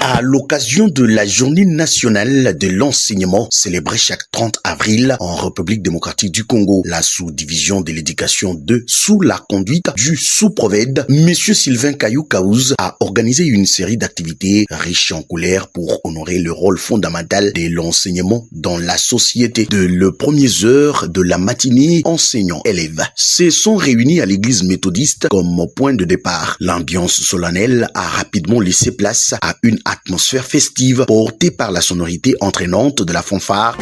À l'occasion de la journée nationale de l'enseignement célébrée chaque 30 avril en République démocratique du Congo, la sous-division de l'éducation 2 sous la conduite du sous-provède, Monsieur Sylvain Kayou-Kaouz a organisé une série d'activités riches en couleurs pour honorer le rôle fondamental de l'enseignement dans la société. De les premières heures de la matinée, enseignants-élèves se sont réunis à l'église méthodiste comme point de départ. L'ambiance solennelle a rapidement laissé place à une atmosphère festive portée par la sonorité entraînante de la fanfare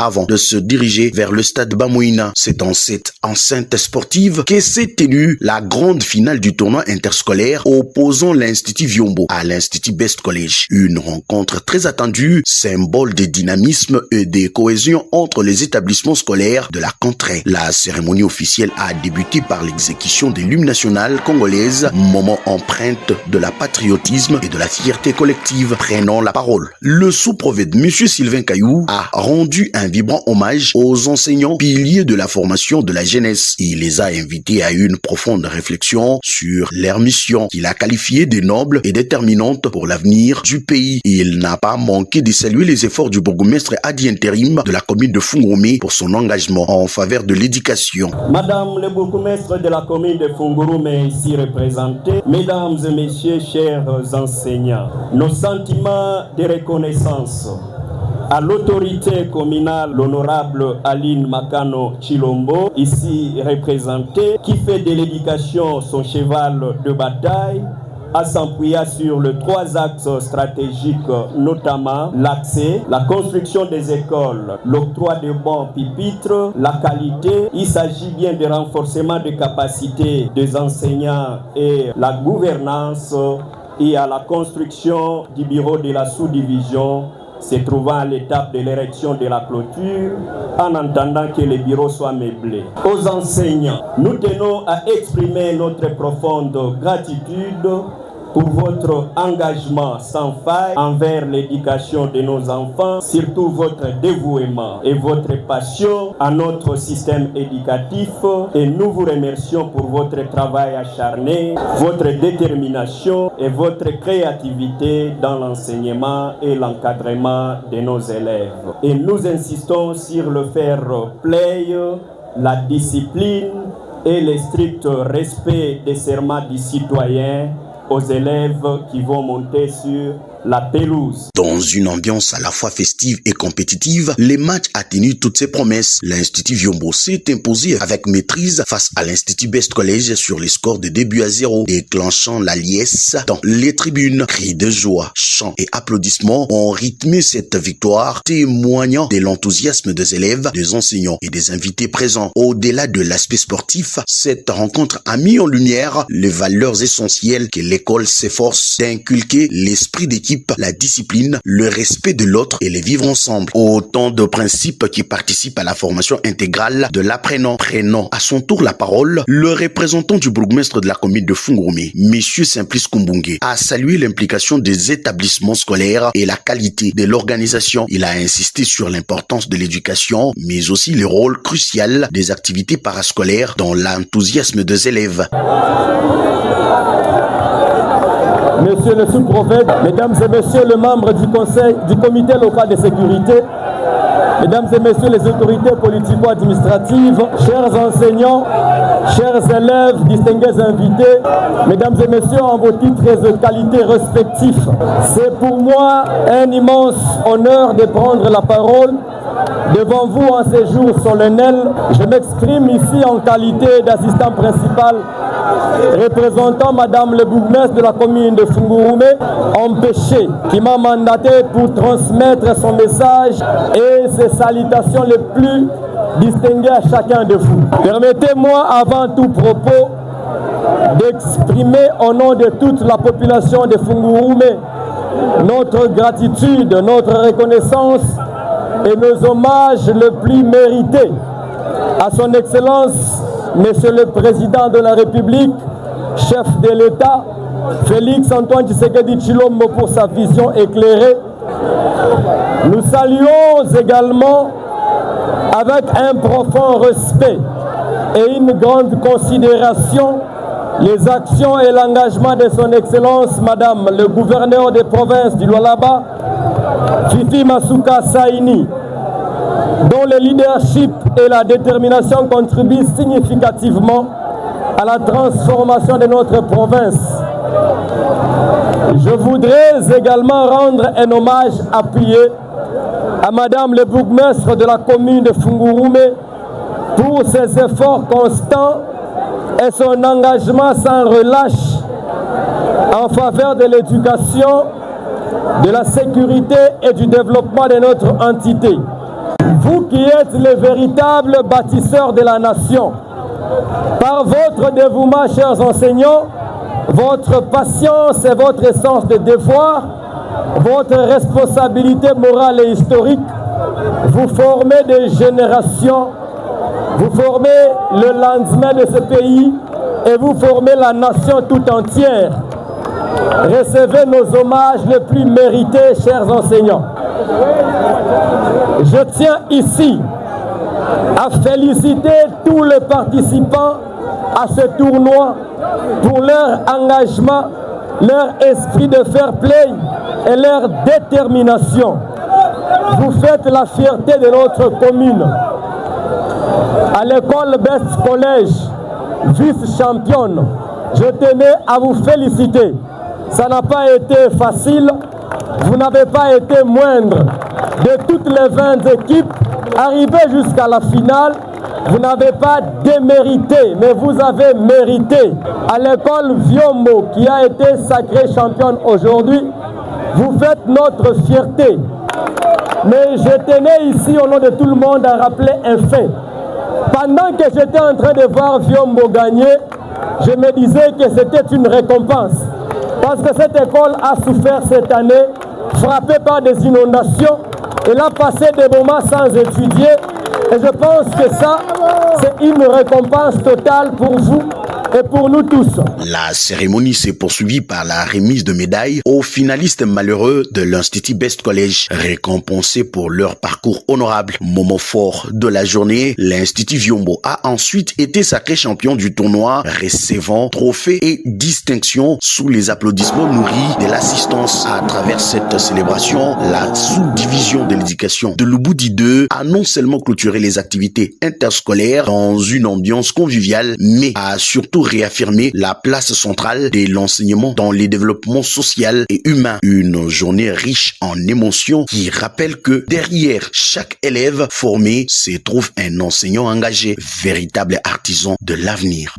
avant de se diriger vers le stade Bamouina. C'est dans cette enceinte sportive que s'est tenue la grande finale du tournoi interscolaire opposant l'Institut Vyombo à l'Institut Best College. Une rencontre très attendue, symbole de dynamisme et de cohésion entre les établissements scolaires de la contrée. La cérémonie officielle a débuté par l'exécution de l'hymne national congolaise, moment empreinte de la patriotisme et de la fierté collective. Prenant la parole, le sous-provède Monsieur Sylvain Kayou a rendu un vibrant hommage aux enseignants piliers de la formation de la jeunesse. Il les a invités à une profonde réflexion sur leur mission qu'il a qualifiée de noble et déterminante pour l'avenir du pays. Il n'a pas manqué de saluer les efforts du bourgmestre Adi Intérim de la commune de Fungurumi pour son engagement en faveur de l'éducation. Madame le bourgmestre de la commune de Fungurumi ici représenté, mesdames et messieurs, chers enseignants, nos sentiments de reconnaissance à l'autorité communale, l'honorable Aline Makano Chilombo, ici représentée, qui fait de l'éducation son cheval de bataille, à s'appuyer sur les 3 axes stratégiques, notamment l'accès, la construction des écoles, l'octroi de bons pupitres, la qualité. Il s'agit bien de renforcement des capacités des enseignants et la gouvernance, et à la construction du bureau de la sous-division, se trouvant à l'étape de l'érection de la clôture, en attendant que le bureau soit meublé. Aux enseignants, nous tenons à exprimer notre profonde gratitude pour votre engagement sans faille envers l'éducation de nos enfants, surtout votre dévouement et votre passion à notre système éducatif, et nous vous remercions pour votre travail acharné, votre détermination et votre créativité dans l'enseignement et l'encadrement de nos élèves. Et nous insistons sur le fair play, la discipline et le strict respect des serments du citoyen aux élèves qui vont monter sur la pelouse. Dans une ambiance à la fois festive et compétitive, les matchs a tenu toutes ses promesses. L'Institut Vyombo s'est imposé avec maîtrise face à l'Institut Best College sur les scores de 2-0, déclenchant la liesse dans les tribunes. Cris de joie, chants et applaudissements ont rythmé cette victoire, témoignant de l'enthousiasme des élèves, des enseignants et des invités présents. Au-delà de l'aspect sportif, cette rencontre a mis en lumière les valeurs essentielles que l'école s'efforce d'inculquer: l'esprit d'équipe, la discipline, le respect de l'autre et les vivre ensemble. Autant de principes qui participent à la formation intégrale de l'apprenant. Prenant à son tour la parole, le représentant du bourgmestre de la commune de Fungurumi, Monsieur Simplice Kumbunge, a salué l'implication des établissements scolaires et la qualité de l'organisation. Il a insisté sur l'importance de l'éducation, mais aussi le rôle crucial des activités parascolaires dans l'enthousiasme des élèves. Monsieur le sous-prophète, mesdames et messieurs les membres du conseil, du comité local de sécurité, mesdames et messieurs les autorités politico-administratives, chers enseignants, chers élèves, distingués invités, mesdames et messieurs en vos titres et qualités respectifs, c'est pour moi un immense honneur de prendre la parole devant vous en ces jours solennels. Je m'exprime ici en qualité d'assistant principal représentant Madame le bourgmestre de la commune de Fungurumi, empêché, qui m'a mandaté pour transmettre son message et ses salutations les plus distinguées à chacun de vous. Permettez-moi avant tout propos d'exprimer au nom de toute la population de Fungurumi notre gratitude, notre reconnaissance et nos hommages les plus mérités à son Excellence, Monsieur le Président de la République, chef de l'État, Félix Antoine Tshisekedi Tshilombo, pour sa vision éclairée. Nous saluons également avec un profond respect et une grande considération les actions et l'engagement de son Excellence, Madame le gouverneur des provinces du Lualaba, Fifi Masuka Saini, dont le leadership et la détermination contribuent significativement à la transformation de notre province. Je voudrais également rendre un hommage appuyé à Madame le bourgmestre de la commune de Fungurume pour ses efforts constants et son engagement sans relâche en faveur de l'éducation, de la sécurité et du développement de notre entité. Vous qui êtes les véritables bâtisseurs de la nation, par votre dévouement, chers enseignants, votre patience et votre sens de devoir, votre responsabilité morale et historique, vous formez des générations, vous formez le lendemain de ce pays et vous formez la nation tout entière. Recevez nos hommages les plus mérités, chers enseignants. Je tiens ici à féliciter tous les participants à ce tournoi pour leur engagement, leur esprit de fair play et leur détermination. Vous faites la fierté de notre commune. À l'école Best College, vice-championne, je tenais à vous féliciter. Ça n'a pas été facile, vous n'avez pas été moindre. De toutes les 20 équipes, arrivées jusqu'à la finale, vous n'avez pas démérité, mais vous avez mérité. À l'école Viombo, qui a été sacrée championne aujourd'hui, vous faites notre fierté. Mais je tenais ici, au nom de tout le monde, à rappeler un fait. Pendant que j'étais en train de voir Viombo gagner, je me disais que c'était une récompense. Parce que cette école a souffert cette année, frappée par des inondations. Elle a passé des moments sans étudier. Et je pense que ça, c'est une récompense totale pour vous et pour nous tous. La cérémonie s'est poursuivie par la remise de médailles aux finalistes malheureux de l'Institut Best College, récompensés pour leur parcours honorable. Moment fort de la journée, l'Institut Viombo a ensuite été sacré champion du tournoi, recevant trophées et distinctions sous les applaudissements nourris de l'assistance. À travers cette célébration, la sous-division de l'éducation de l'Uboudi 2 a non seulement clôturé les activités interscolaires dans une ambiance conviviale, mais a surtout réaffirmer la place centrale de l'enseignement dans le développement social et humain. Une journée riche en émotions qui rappelle que derrière chaque élève formé se trouve un enseignant engagé, véritable artisan de l'avenir.